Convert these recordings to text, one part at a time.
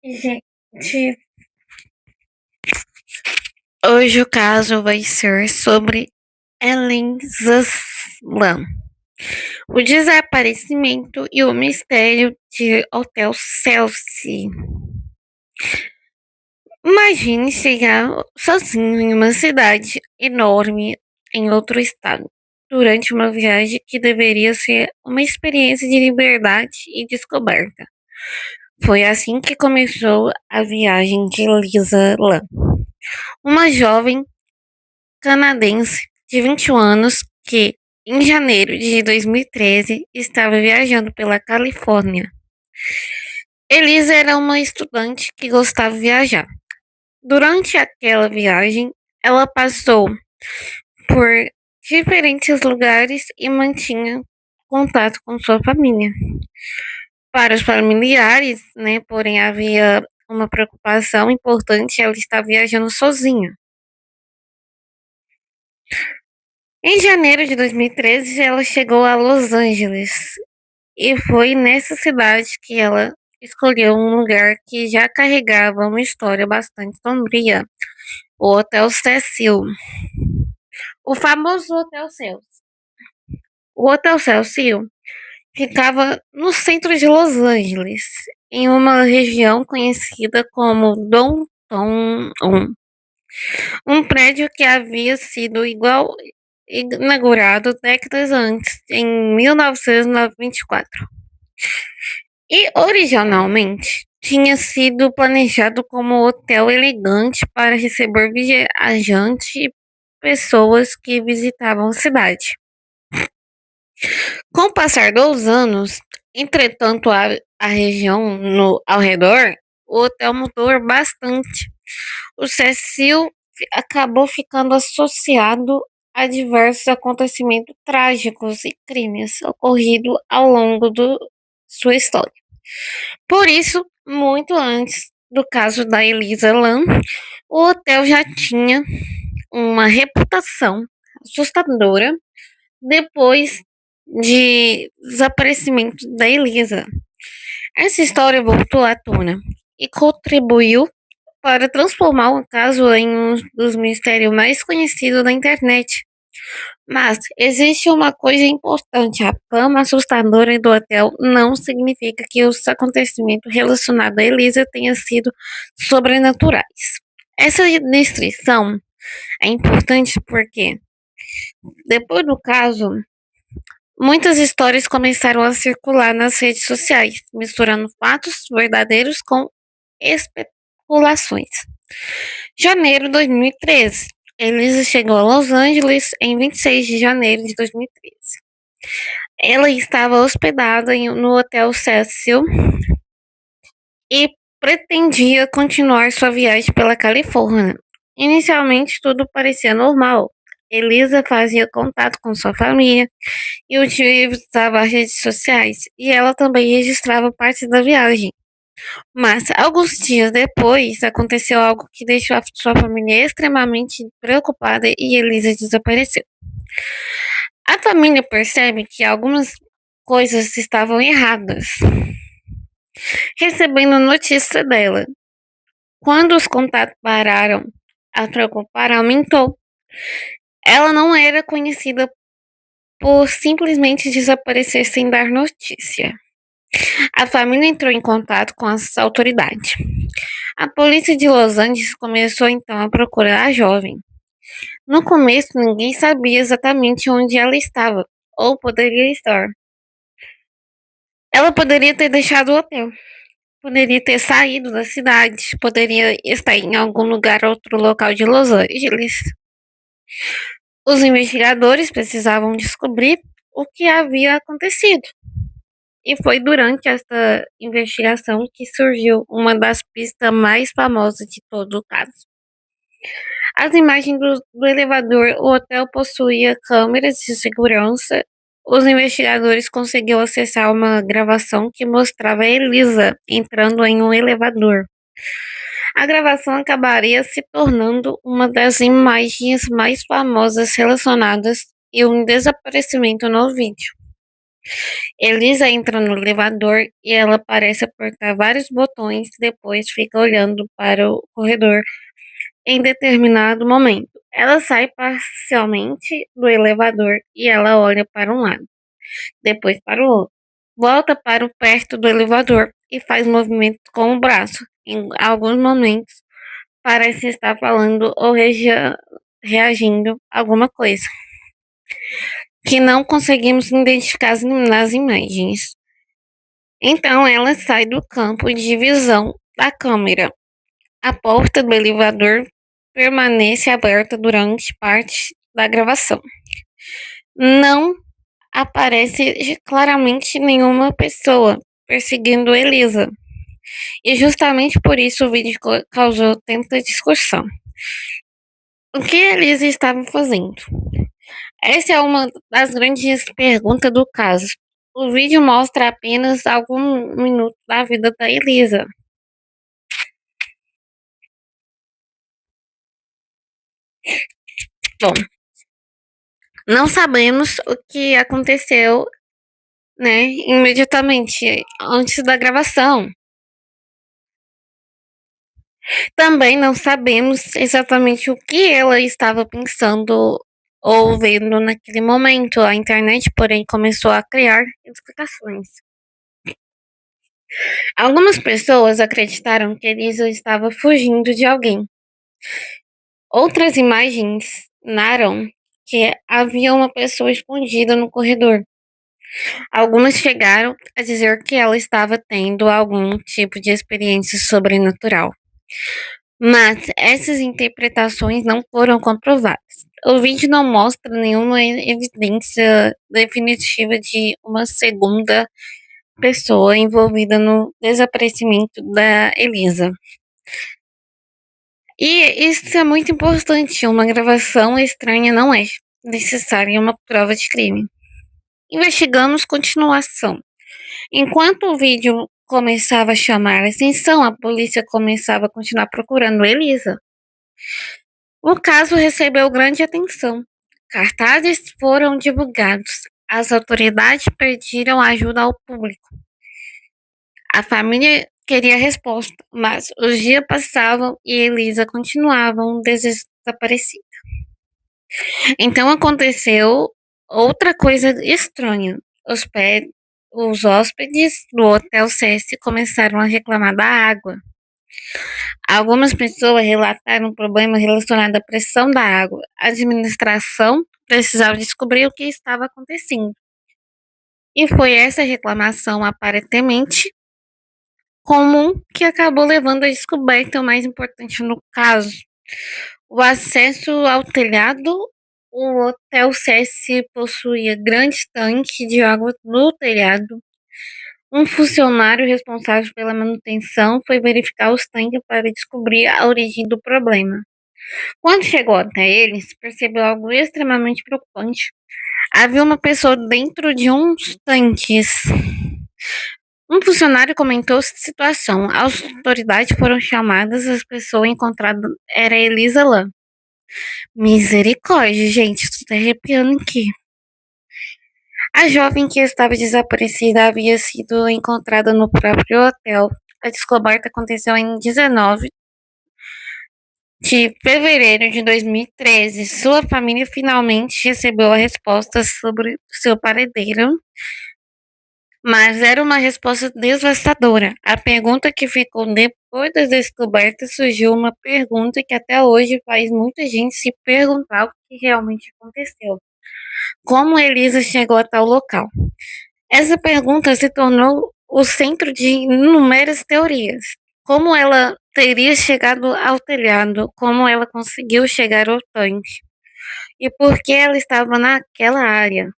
Gente, hoje o caso vai ser sobre Elisa Lam, o desaparecimento e o mistério de Hotel Chelsea. Imagine chegar sozinho em uma cidade enorme em outro estado, durante uma viagem que deveria ser uma experiência de liberdade e descoberta. Foi assim que começou a viagem de Lisa Lam, uma jovem canadense de 21 anos que, em janeiro de 2013, estava viajando pela Califórnia. Elisa era uma estudante que gostava de viajar. Durante aquela viagem, ela passou por diferentes lugares e mantinha contato com sua família. Para os familiares, né, porém havia uma preocupação importante, ela estava viajando sozinha. Em janeiro de 2013, ela chegou a Los Angeles e foi nessa cidade que ela escolheu um lugar que já carregava uma história bastante sombria, o Hotel Cecil, o famoso Hotel Cecil. O Hotel Cecil ficava no centro de Los Angeles, em uma região conhecida como Downtown, um prédio que havia sido inaugurado décadas antes, em 1924. E originalmente tinha sido planejado como hotel elegante para receber viajantes e pessoas que visitavam a cidade. Com o passar dos anos, entretanto, a região ao redor, o hotel mudou bastante. O Cecil acabou ficando associado a diversos acontecimentos trágicos e crimes ocorridos ao longo de sua história. Por isso, muito antes do caso da Elisa Lam, o hotel já tinha uma reputação assustadora depois de desaparecimento da Elisa. Essa história voltou à tona e contribuiu para transformar o caso em um dos mistérios mais conhecidos da internet. Mas existe uma coisa importante: a fama assustadora do hotel não significa que os acontecimentos relacionados a Elisa tenham sido sobrenaturais. Essa descrição é importante porque, depois do caso, muitas histórias começaram a circular nas redes sociais, misturando fatos verdadeiros com especulações. Janeiro de 2013. Elisa chegou a Los Angeles em 26 de janeiro de 2013. Ela estava hospedada no Hotel Cecil e pretendia continuar sua viagem pela Califórnia. Inicialmente, tudo parecia normal. Elisa fazia contato com sua família e utilizava as redes sociais, e ela também registrava parte da viagem. Mas, alguns dias depois, aconteceu algo que deixou a sua família extremamente preocupada e Elisa desapareceu. A família percebe que algumas coisas estavam erradas, recebendo notícia dela. Quando os contatos pararam, a preocupar aumentou. Ela não era conhecida por simplesmente desaparecer sem dar notícia. A família entrou em contato com as autoridades. A polícia de Los Angeles começou então a procurar a jovem. No começo, ninguém sabia exatamente onde ela estava ou poderia estar. Ela poderia ter deixado o hotel, poderia ter saído da cidade, poderia estar em algum lugar, outro local de Los Angeles. Os investigadores precisavam descobrir o que havia acontecido. E foi durante esta investigação que surgiu uma das pistas mais famosas de todo o caso. As imagens do elevador, o hotel possuía câmeras de segurança. Os investigadores conseguiram acessar uma gravação que mostrava a Elisa entrando em um elevador. A gravação acabaria se tornando uma das imagens mais famosas relacionadas e um desaparecimento no vídeo. Elisa entra no elevador e ela parece apertar vários botões, depois fica olhando para o corredor em determinado momento. Ela sai parcialmente do elevador e ela olha para um lado, depois para o outro. Volta para o perto do elevador e faz movimento com o braço. Em alguns momentos, parece estar falando ou reagindo a alguma coisa que não conseguimos identificar nas imagens. Então ela sai do campo de visão da câmera. A porta do elevador permanece aberta durante parte da gravação. Não aparece claramente nenhuma pessoa perseguindo Elisa. E justamente por isso o vídeo causou tanta discussão. O que Elisa estava fazendo? Essa é uma das grandes perguntas do caso. O vídeo mostra apenas alguns minutos da vida da Elisa. Bom, não sabemos o que aconteceu, né, imediatamente antes da gravação. Também não sabemos exatamente o que ela estava pensando ou vendo naquele momento. A internet, porém, começou a criar explicações. Algumas pessoas acreditaram que Elisa estava fugindo de alguém. Outras imagens narram que havia uma pessoa escondida no corredor. Algumas chegaram a dizer que ela estava tendo algum tipo de experiência sobrenatural. Mas essas interpretações não foram comprovadas. O vídeo não mostra nenhuma evidência definitiva de uma segunda pessoa envolvida no desaparecimento da Elisa. E isso é muito importante. Uma gravação estranha não é necessária uma prova de crime. Investigamos continuação. Enquanto o vídeo começava a chamar a atenção, a polícia começava a continuar procurando Elisa. O caso recebeu grande atenção. Cartazes foram divulgados. As autoridades pediram ajuda ao público. A família queria resposta, mas os dias passavam e Elisa continuava desaparecida. Então aconteceu outra coisa estranha. Os hóspedes do Hotel Ceci começaram a reclamar da água. Algumas pessoas relataram um problema relacionado à pressão da água. A administração precisava descobrir o que estava acontecendo. E foi essa reclamação aparentemente comum que acabou levando à descoberta mais importante no caso. O acesso ao telhado. O Hotel Ceci possuía grandes tanques de água no telhado. Um funcionário responsável pela manutenção foi verificar os tanques para descobrir a origem do problema. Quando chegou até eles, percebeu algo extremamente preocupante. Havia uma pessoa dentro de uns tanques. Um funcionário comentou a situação. As autoridades foram chamadas, as pessoas encontradas era Elisa Lam. Misericórdia, gente, tô até arrepiando aqui. A jovem que estava desaparecida havia sido encontrada no próprio hotel. A descoberta aconteceu em 19 de fevereiro de 2013. Sua família finalmente recebeu a resposta sobre seu paradeiro, mas era uma resposta devastadora. A pergunta que ficou depois da descoberta surgiu uma pergunta que até hoje faz muita gente se perguntar o que realmente aconteceu. Como Elisa chegou a tal local? Essa pergunta se tornou o centro de inúmeras teorias. Como ela teria chegado ao telhado, como ela conseguiu chegar ao tanque e por que ela estava naquela área.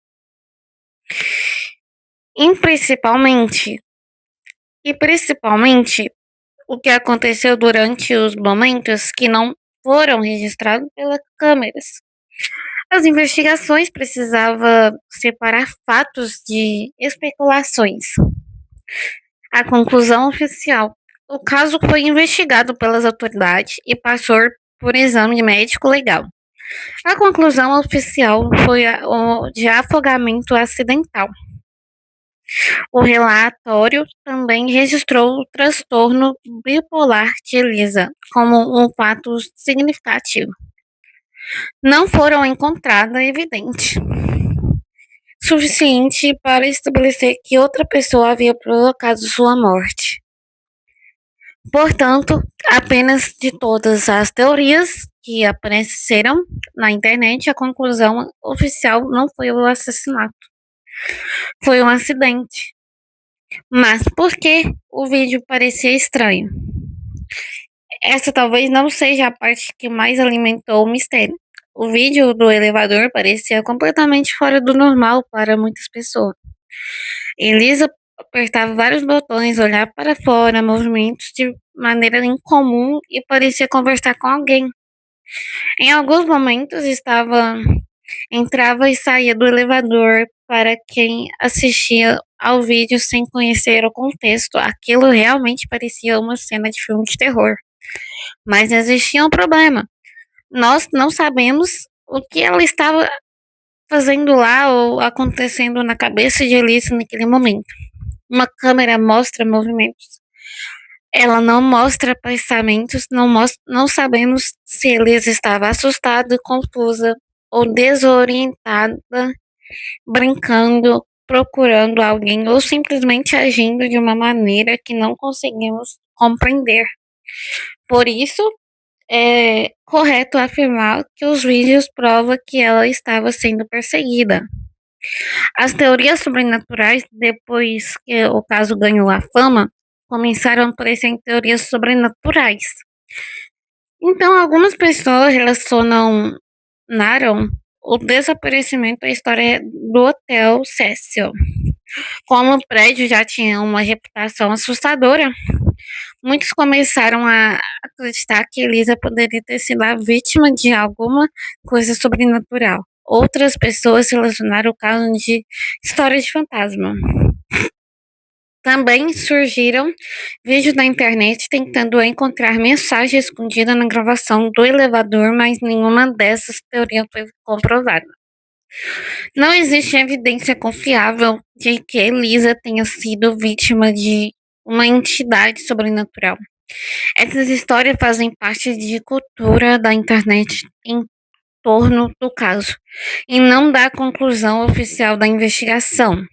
Principalmente o que aconteceu durante os momentos que não foram registrados pelas câmeras. As investigações precisavam separar fatos de especulações. A conclusão oficial. O caso foi investigado pelas autoridades e passou por exame médico legal. A conclusão oficial foi o de afogamento acidental. O relatório também registrou o transtorno bipolar de Elisa como um fato significativo. Não foram encontradas evidências suficiente para estabelecer que outra pessoa havia provocado sua morte. Portanto, apenas de todas as teorias que apareceram na internet, a conclusão oficial não foi o assassinato, foi um acidente. Mas por que o vídeo parecia estranho? Essa talvez não seja a parte que mais alimentou o mistério. O vídeo do elevador parecia completamente fora do normal para muitas pessoas. Elisa apertava vários botões, olhava para fora, movimentos de maneira incomum e parecia conversar com alguém. Em alguns momentos entrava e saía do elevador. Para quem assistia ao vídeo sem conhecer o contexto, aquilo realmente parecia uma cena de filme de terror. Mas existia um problema. Nós não sabemos o que ela estava fazendo lá ou acontecendo na cabeça de Elisa naquele momento. Uma câmera mostra movimentos. Ela não mostra pensamentos, não sabemos se Elisa estava assustada, confusa ou desorientada, brincando, procurando alguém ou simplesmente agindo de uma maneira que não conseguimos compreender. Por isso, é correto afirmar que os vídeos provam que ela estava sendo perseguida. As teorias sobrenaturais, depois que o caso ganhou a fama, começaram a aparecer em teorias sobrenaturais. Então, algumas pessoas relacionaram o desaparecimento à história do Hotel Cecil. Como o prédio já tinha uma reputação assustadora, muitos começaram a acreditar que Elisa poderia ter sido a vítima de alguma coisa sobrenatural. Outras pessoas relacionaram o caso de história de fantasma. Também surgiram vídeos na internet tentando encontrar mensagem escondida na gravação do elevador, mas nenhuma dessas teorias foi comprovada. Não existe evidência confiável de que Elisa tenha sido vítima de uma entidade sobrenatural. Essas histórias fazem parte de cultura da internet em torno do caso e não da conclusão oficial da investigação.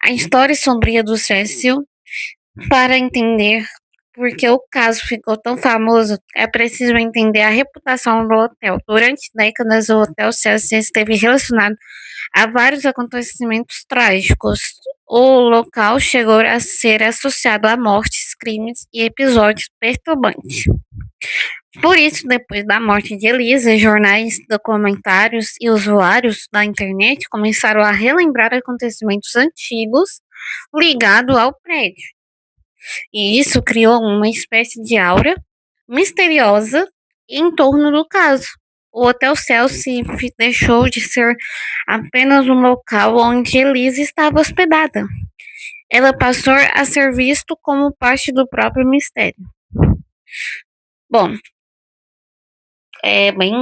A história sombria do Cecil, para entender por que o caso ficou tão famoso, é preciso entender a reputação do hotel. Durante décadas, o Hotel Cecil esteve relacionado a vários acontecimentos trágicos. O local chegou a ser associado a mortes, crimes e episódios perturbantes. Por isso, depois da morte de Elisa, jornais, documentários e usuários da internet começaram a relembrar acontecimentos antigos ligados ao prédio. E isso criou uma espécie de aura misteriosa em torno do caso. O Hotel Chelsea deixou de ser apenas um local onde Elise estava hospedada. Ela passou a ser visto como parte do próprio mistério. Bom, é bem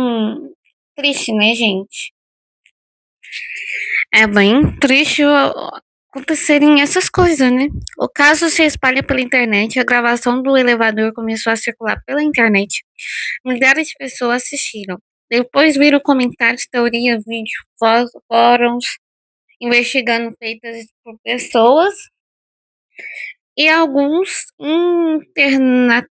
triste, né, gente? É bem triste acontecerem essas coisas, né? O caso se espalha pela internet, a gravação do elevador começou a circular pela internet. Milhares de pessoas assistiram. Depois viram comentários, teorias, vídeos, fóruns, investigando feitas por pessoas. E alguns internautas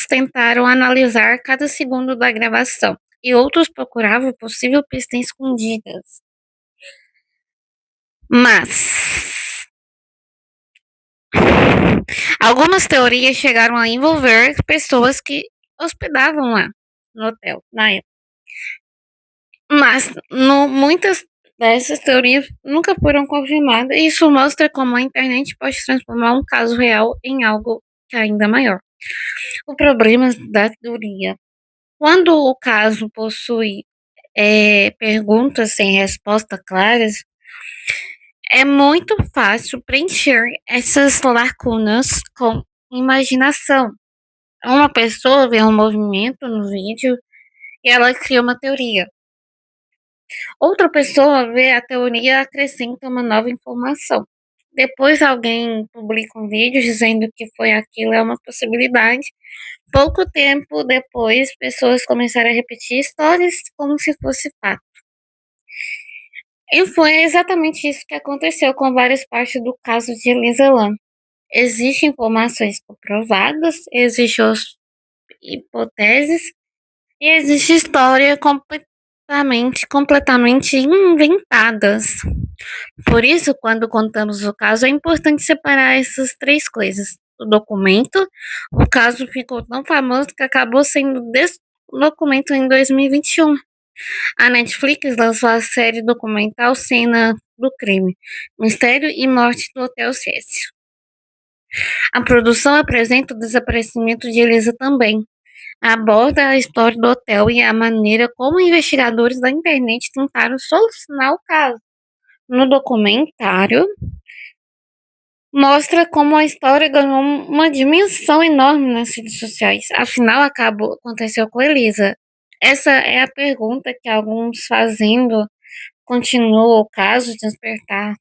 tentaram analisar cada segundo da gravação. E outros procuravam possível pistas escondidas. Mas algumas teorias chegaram a envolver pessoas que hospedavam lá no hotel na época. Mas muitas dessas teorias nunca foram confirmadas, e isso mostra como a internet pode transformar um caso real em algo ainda maior. O problema da teoria: quando o caso possui perguntas sem resposta claras, é muito fácil preencher essas lacunas com imaginação. Uma pessoa vê um movimento no vídeo e ela cria uma teoria. Outra pessoa vê a teoria e acrescenta uma nova informação. depois alguém publica um vídeo dizendo que foi aquilo, é uma possibilidade. Pouco tempo depois, pessoas começaram a repetir histórias como se fosse fato. E foi exatamente isso que aconteceu com várias partes do caso de Elisa Lam. Existem informações comprovadas, existem hipóteses e existe história completamente inventadas. Por isso, quando contamos o caso, é importante separar essas três coisas. O documento, o caso ficou tão famoso que acabou sendo documento em 2021. A Netflix lançou a série documental Cena do Crime, Mistério e Morte do Hotel Cecil. A produção apresenta o desaparecimento de Elisa também. Aborda a história do hotel e a maneira como investigadores da internet tentaram solucionar o caso. No documentário, mostra como a história ganhou uma dimensão enorme nas redes sociais. Afinal, aconteceu com Elisa. Essa é a pergunta que alguns fazendo continua o caso de tentar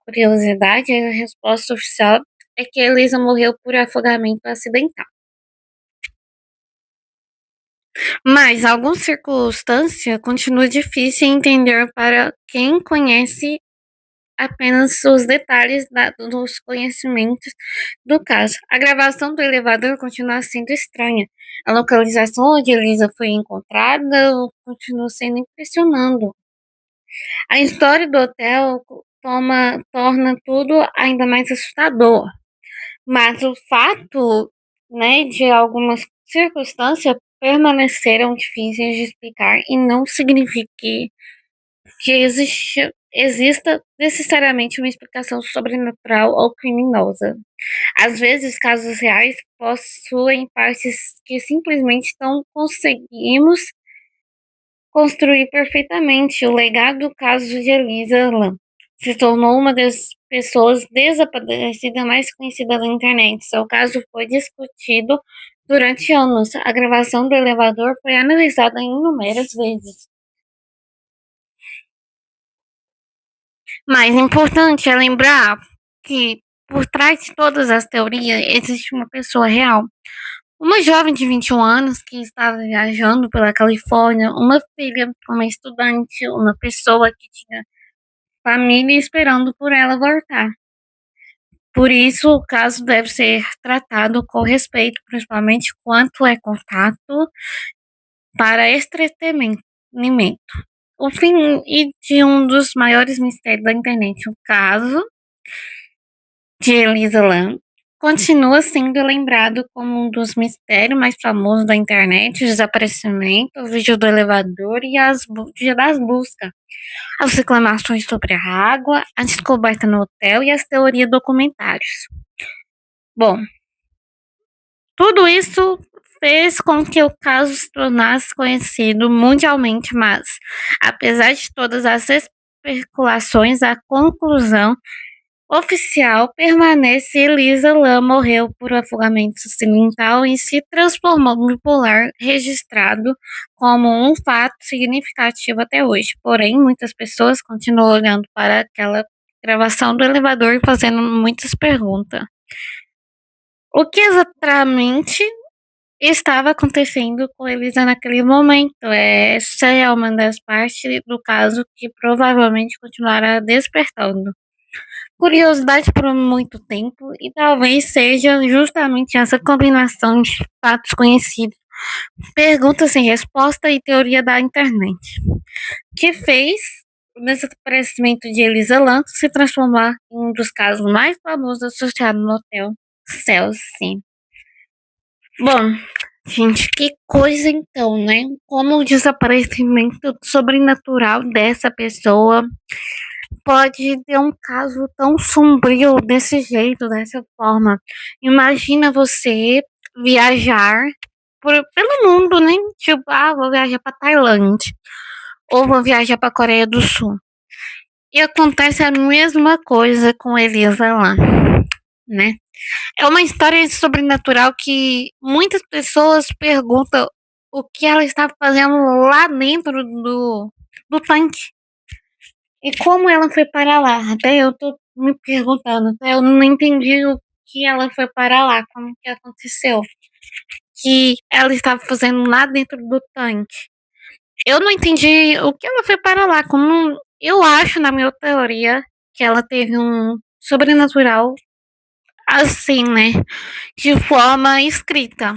curiosidade. A resposta oficial é que Elisa morreu por afogamento acidental. Mas alguma circunstância continua difícil de entender para quem conhece apenas os detalhes dos conhecimentos do caso. A gravação do elevador continua sendo estranha. A localização onde Elisa foi encontrada continua sendo impressionante. A história do hotel torna tudo ainda mais assustador. Mas o fato, né, de algumas circunstâncias permaneceram difíceis de explicar e não significa que exista necessariamente uma explicação sobrenatural ou criminosa. Às vezes, casos reais possuem partes que simplesmente não conseguimos construir perfeitamente. O legado do caso de Elisa Lam se tornou uma das pessoas desaparecidas mais conhecidas da internet. Seu caso foi discutido durante anos. A gravação do elevador foi analisada inúmeras vezes. Mais importante é lembrar que por trás de todas as teorias existe uma pessoa real. Uma jovem de 21 anos que estava viajando pela Califórnia, uma filha, uma estudante, uma pessoa que tinha família esperando por ela voltar. Por isso, o caso deve ser tratado com respeito, principalmente quanto é contato para entretenimento. O fim de um dos maiores mistérios da internet, o caso de Elisa Lam, continua sendo lembrado como um dos mistérios mais famosos da internet: o desaparecimento, o vídeo do elevador e dia das buscas, as reclamações sobre a água, a descoberta no hotel e as teorias documentários. Bom, tudo isso fez com que o caso se tornasse conhecido mundialmente, mas, apesar de todas as especulações, a conclusão oficial permanece: Elisa Lam morreu por afogamento acidental e se transformou no bipolar, registrado como um fato significativo até hoje. Porém, muitas pessoas continuam olhando para aquela gravação do elevador e fazendo muitas perguntas. O que exatamente estava acontecendo com Elisa naquele momento? Essa é uma das partes do caso que provavelmente continuará despertando curiosidade por muito tempo, e talvez seja justamente essa combinação de fatos conhecidos, perguntas sem resposta e teoria da internet que fez o desaparecimento de Elisa Lam se transformar em um dos casos mais famosos associados no Hotel Chelsea. Bom, gente, que coisa então, né? Como o desaparecimento sobrenatural dessa pessoa pode ter um caso tão sombrio desse jeito, dessa forma. Imagina você viajar pelo mundo, né? Tipo, vou viajar pra Tailândia. Ou vou viajar pra Coreia do Sul. E acontece a mesma coisa com Elisa lá, né? É uma história sobrenatural que muitas pessoas perguntam o que ela estava fazendo lá dentro do tanque. E como ela foi para lá? Até eu tô me perguntando, eu não entendi o que ela foi parar lá, como que aconteceu, que ela estava fazendo lá dentro do tanque. Eu não entendi o que ela foi parar lá, como eu acho, na minha teoria, que ela teve um sobrenatural assim, né, de forma escrita.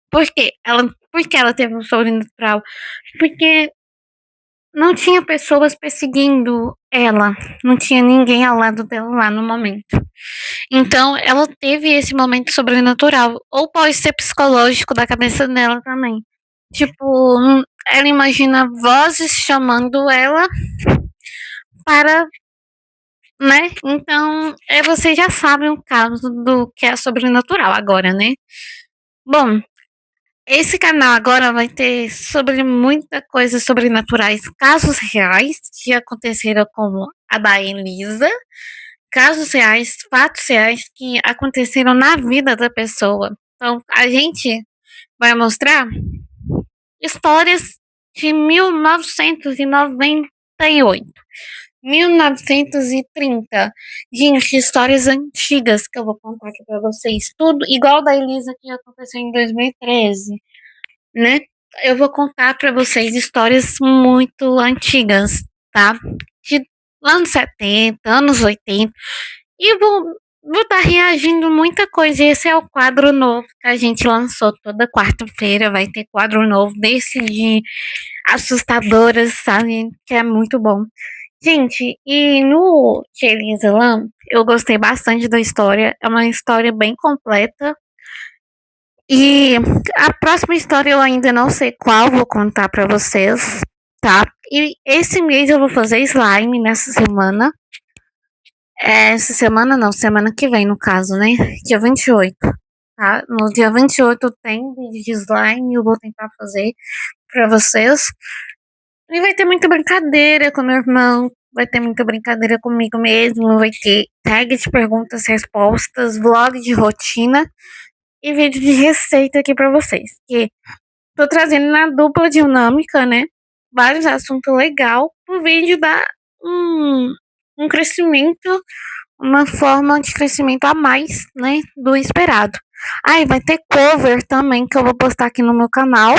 Por que ela teve um sobrenatural? Porque não tinha pessoas perseguindo ela, não tinha ninguém ao lado dela lá no momento. Então, ela teve esse momento sobrenatural, ou pode ser psicológico da cabeça dela também. Tipo, ela imagina vozes chamando ela para, né? Então, vocês já sabem o caso do que é sobrenatural agora, né? Bom, esse canal agora vai ter sobre muita coisa sobrenaturais, casos reais que aconteceram como a da Elisa, casos reais, fatos reais que aconteceram na vida da pessoa. Então, a gente vai mostrar histórias de 1998, 1930. Gente, histórias antigas que eu vou contar aqui pra vocês. Tudo igual da Elisa que aconteceu em 2013, né? Eu vou contar pra vocês histórias muito antigas, tá? De anos 70, anos 80. E vou estar reagindo muita coisa. Esse é o quadro novo que a gente lançou toda quarta-feira. Vai ter quadro novo desse de assustadoras, sabe? Que é muito bom. Gente, e no de Elisa Lam, eu gostei bastante da história. É uma história bem completa. E a próxima história eu ainda não sei qual vou contar pra vocês, tá? E esse mês eu vou fazer slime nessa semana. Essa semana não, semana que vem, no caso, né? Dia 28, tá? No dia 28 tem vídeo de slime, eu vou tentar fazer pra vocês. E vai ter muita brincadeira com meu irmão, vai ter muita brincadeira comigo mesmo, vai ter tag de perguntas e respostas, vlog de rotina e vídeo de receita aqui pra vocês. Que tô trazendo na dupla dinâmica, né? Vários assuntos legais pro vídeo dar um crescimento, uma forma de crescimento a mais, né, do esperado. Aí vai ter cover também que eu vou postar aqui no meu canal,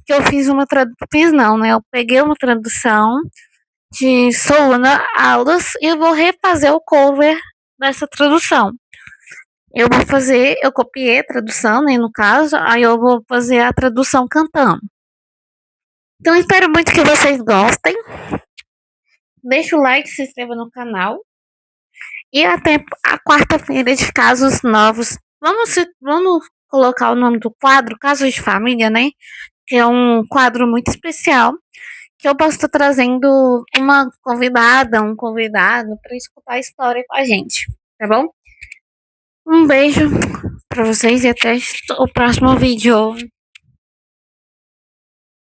que eu fiz uma tradução, fiz não, né, eu peguei uma tradução de Solana Aulas e eu vou refazer o cover dessa tradução. Eu copiei a tradução, né, no caso, aí eu vou fazer a tradução cantando. Então espero muito que vocês gostem. Deixa o like, se inscreva no canal. E até a quarta-feira de casos novos. Vamos colocar o nome do quadro, Casos de Família, né? Que é um quadro muito especial. Que eu posso estar trazendo uma convidada, um convidado, para escutar a história com a gente. Tá bom? Um beijo para vocês e até o próximo vídeo.